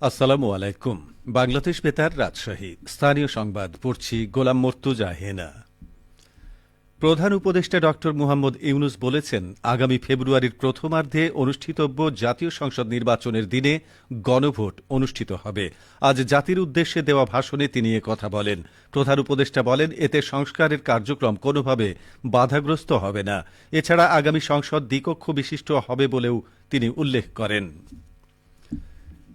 আসসালামু আলাইকুম। বাংলাদেশ বেতার, রাজশাহী। স্থানীয় সংবাদ পড়ছি গোলাম মর্তুজা হেনা। প্রধান উপদেষ্টা ডক্টর মুহাম্মদ ইউনুস বলেছেন, আগামী ফেব্রুয়ারির প্রথমার্ধে অনুষ্ঠিতব্য জাতীয় সংসদ নির্বাচনের দিনে গণভোট অনুষ্ঠিত হবে। আজ জাতির উদ্দেশ্যে দেওয়া ভাষণে তিনি কথা বলেন। প্রধান উপদেষ্টা বলেন, এতে সংস্কারের কার্যক্রম কোনোভাবে বাধাগ্রস্ত হবে না। এছাড়া আগামী সংসদ দ্বিকক্ষ বিশিষ্ট হবে বলেও তিনি উল্লেখ করেন।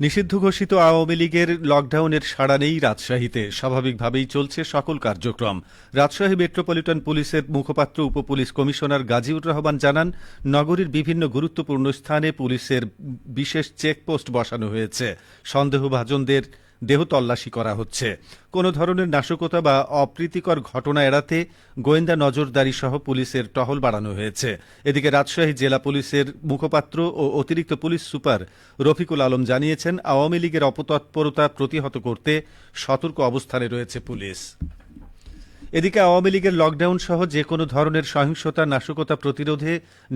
নিষিদ্ধ ঘোষিত আওয়ামী লীগের লকডাউনের সাড়া নেই রাজশাহীতে। স্বাভাবিকভাবেই চলছে সকল কার্যক্রম। রাজশাহী মেট্রোপলিটন পুলিশের মুখপাত্র উপপুলিশ কমিশনার গাজীউর রহমান জানান, নগরীর বিভিন্ন গুরুত্বপূর্ণ স্থানে পুলিশের বিশেষ চেকপোস্ট বসানো হয়েছে। সন্দেহভাজনদের দেহ তল্লাশি করা হচ্ছে। কোনো ধরনের নাশকতা বা অপ্রীতিকর ঘটনা এড়াতে গোয়েন্দা নজরদারি সহ পুলিশের টহল বাড়ানো হয়েছে। এদিকে রাজশাহী জেলা পুলিশের মুখপাত্র ও অতিরিক্ত পুলিশ সুপার রফিকুল আলম জানিয়েছেন, আওয়ামী লীগের অপতৎপরতা প্রতিহত করতে সতর্ক অবস্থানে রয়েছে পুলিশ। এদিকে আওয়ামী লীগের লকডাউন সহ যে কোনো ধরনের সহিংসতা, নাশকতা প্রতিরোধে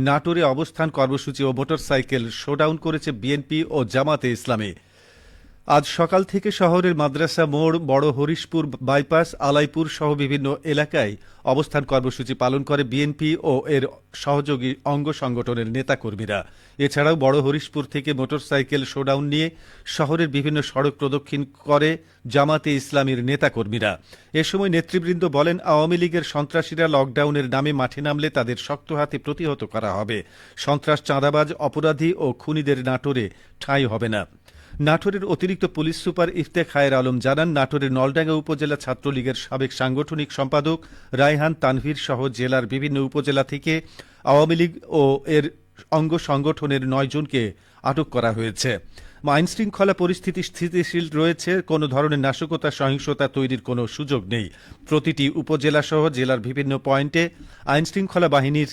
নাটোরে অবস্থান কর্মসূচি ও মোটরসাইকেল শোডাউন করেছে বিএনপি ও জামাতে ইসলামী। আজ সকাল থেকে শহরের মাদ্রাসা মোড়, বড় হরিশপুর বাইপাস, আলাইপুর সহ বিভিন্ন এলাকায় অবস্থান কর্মসূচি পালন করে বিএনপি ও এর সহযোগী অঙ্গ সংগঠনের নেতাকর্মীরা। এছাড়াও বড় হরিশপুর থেকে মোটরসাইকেল শোডাউন নিয়ে শহরের বিভিন্ন সড়ক প্রদক্ষিণ করে জামাতে ইসলামীর নেতাকর্মীরা। এ সময় নেতৃবৃন্দ বলেন, আওয়ামী লীগের সন্ত্রাসীরা লকডাউনের নামে মাঠে নামলে তাদের শক্ত হাতে প্রতিহত করা হবে। সন্ত্রাস, চাঁদাবাজ, অপরাধী ও খুনিদের নাটোরে ঠাঁই হবে না। নাটোরের অতিরিক্ত পুলিশ সুপার ইফতেখায়ের আলম জানান, নাটোরের নলডাঙ্গা উপজেলা ছাত্রলীগের সাবেক সাংগঠনিক সম্পাদক রায়হান তানভীর সহ জেলার বিভিন্ন উপজেলা থেকে আওয়ামী লীগ ও এর অঙ্গ সংগঠনের ৯ জনকে আটক করা হয়েছে। আইনশৃঙ্খলা পরিস্থিতি স্থিতিশীল রয়েছে। কোনো ধরনের নাশকতা, সহিংসতা তৈরির কোনো সুযোগ নেই। প্রতিটি উপজেলা সহ জেলার বিভিন্ন পয়েন্টে আইনশৃঙ্খলা বাহিনীর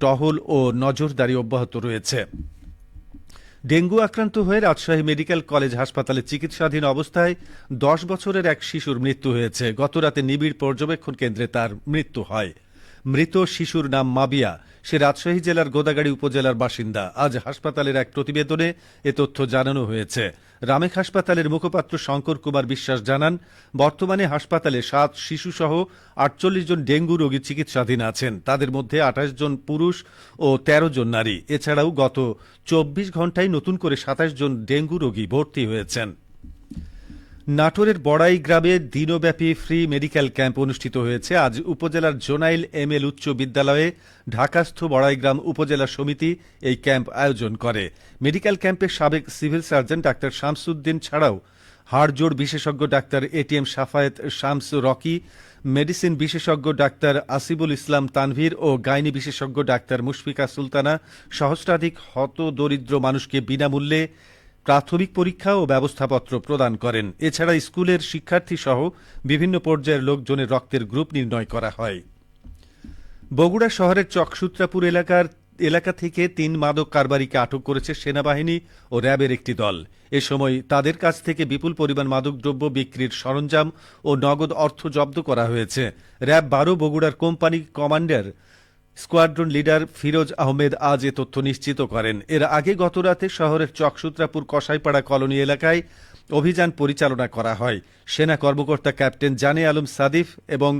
টহল ও নজরদারি অব্যাহত রয়েছে। ডেঙ্গু আক্রান্ত হয়ে রাজশাহী মেডিকেল কলেজ হাসপাতালে চিকিৎসাধীন অবস্থায় ১০ বছরের এক শিশুর মৃত্যু হয়েছে। গতরাতে নিবিড় পর্যবেক্ষণ কেন্দ্রে তার মৃত্যু হয়। মৃত শিশুর নাম মাবিয়া। সে রাজশাহী জেলার গোদাগাড়ী উপজেলার বাসিন্দা। আজ হাসপাতালের এক প্রতিবেদনে এ তথ্য জানানো হয়েছে। রামেক হাসপাতালের মুখপাত্র শঙ্কর কুমার বিশ্বাস জানান, বর্তমানে হাসপাতালে ৭ শিশুসহ ৪৮ জন ডেঙ্গু রোগী চিকিৎসাধীন আছেন। তাদের মধ্যে ২৮ জন পুরুষ ও ১৩ জন নারী। এছাড়াও গত ২৪ ঘণ্টায় নতুন করে ২৭ জন ডেঙ্গু রোগী ভর্তি হয়েছেন। নাটোরের বড়াই গ্রামে দিনব্যাপী ফ্রি মেডিকেল ক্যাম্প অনুষ্ঠিত হয়েছে। আজ উপজেলার জোনাইল এমএল উচ্চ বিদ্যালয়ে ঢাকাস্থ বড়াইগ্রাম উপজেলা সমিতি এই ক্যাম্প আয়োজন করে। মেডিকেল ক্যাম্পে সাবেক সিভিল সার্জন ডাক্তার শামসুদ্দিন ছাড়াও হাড়জোড় বিশেষজ্ঞ doctor ATM Shafayet Shams Rocky, medicine বিশেষজ্ঞ ডাক্তার আসিবুল ইসলাম তানভীর ও গাইনি বিশেষজ্ঞ ডাক্তার মুশফিকা সুলতানা সহস্রাধিক হতদরিদ্র মানুষকে বিনামূল্যে প্রাথমিক পরীক্ষা ও ব্যবস্থাপত্র প্রদান করেন। এছাড়া স্কুলের শিক্ষার্থী সহ বিভিন্ন পর্যায়ের লোকজনের রক্তের গ্রুপ নির্ণয় করা হয়। বগুড়া শহরের চকসূত্রাপুর এলাকা থেকে ৩ মাদক কারবারিকে আটক করেছে সেনাবাহিনী ও র্যাবের একটি দল। এ সময় তাদের কাছ থেকে বিপুল পরিমাণ মাদকদ্রব্য বিক্রির সরঞ্জাম ও নগদ অর্থ জব্দ করা হয়েছে। র্যাব ১২ বগুড়ার company commander squadron leader Firoz Ahmed আজ এ তথ্য নিশ্চিত করেন। এর আগে গতরাতে শহরের চকসূত্রাপুর কসাইপাড়া কলোনি এলাকায় অভিযান পরিচালনা করা হয়। সেনা কর্মকর্তা ক্যাপ্টেন জানে আলম সাদিফ এবং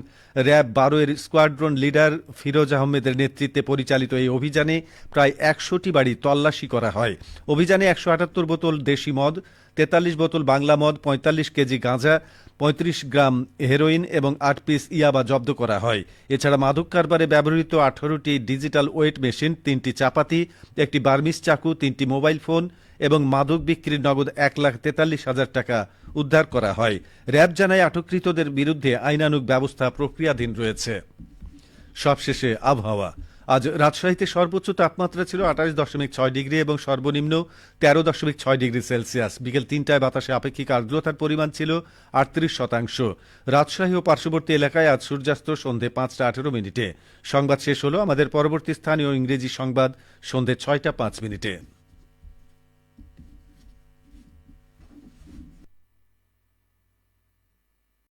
র্যাব ১২ এর স্কোয়াড্রন লিডার ফিরোজ আহমেদের নেতৃত্বে পরিচালিত এই অভিযানে প্রায় ১০০টি বাড়ি তল্লাশি করা হয়। অভিযানে ১৭৮ বোতল দেশি মদ, ৪৩ বোতল বাংলা মদ, ৪৫ কেজি গাঁজা, ৩৫ গ্রাম হেরোইন এবং ৮ পিস ইয়াবা জব্দ করা হয়। এছাড়া মাদক কারবারে ব্যবহৃত ১৮টি ডিজিটাল ওয়েট মেশিন, ৩টি চাপাতি, একটি বার্মিস চাকু, ৩টি মোবাইল ফোন এবং মাদক বিক্রির নগদ ১,৪৩,০০০ টাকা উদ্ধার করা হয়। র্যাব জানায়, আটককৃতদের বিরুদ্ধে আইনানুগ ব্যবস্থা প্রক্রিয়াধীন রয়েছে। সবশেষে আবহাওয়া। আজ রাজশাহীতে সর্বোচ্চ তাপমাত্রা ছিল ২৮.৬ ডিগ্রি এবং সর্বনিম্ন ১৩.৬ ডিগ্রি সেলসিয়াস। বিকেল ৩টায় বাতাসে আপেক্ষিক আর্দ্রতার পরিমাণ ছিল ৩৮%। রাজশাহী ও পার্শ্ববর্তী এলাকায় আজ সূর্যাস্ত সন্ধে ৫টা ১৮ মিনিটে। সংবাদ শেষ হল। আমাদের পরবর্তী স্থানীয় ইংরেজি সংবাদ সন্ধে ৬টা ৫ মিনিটে।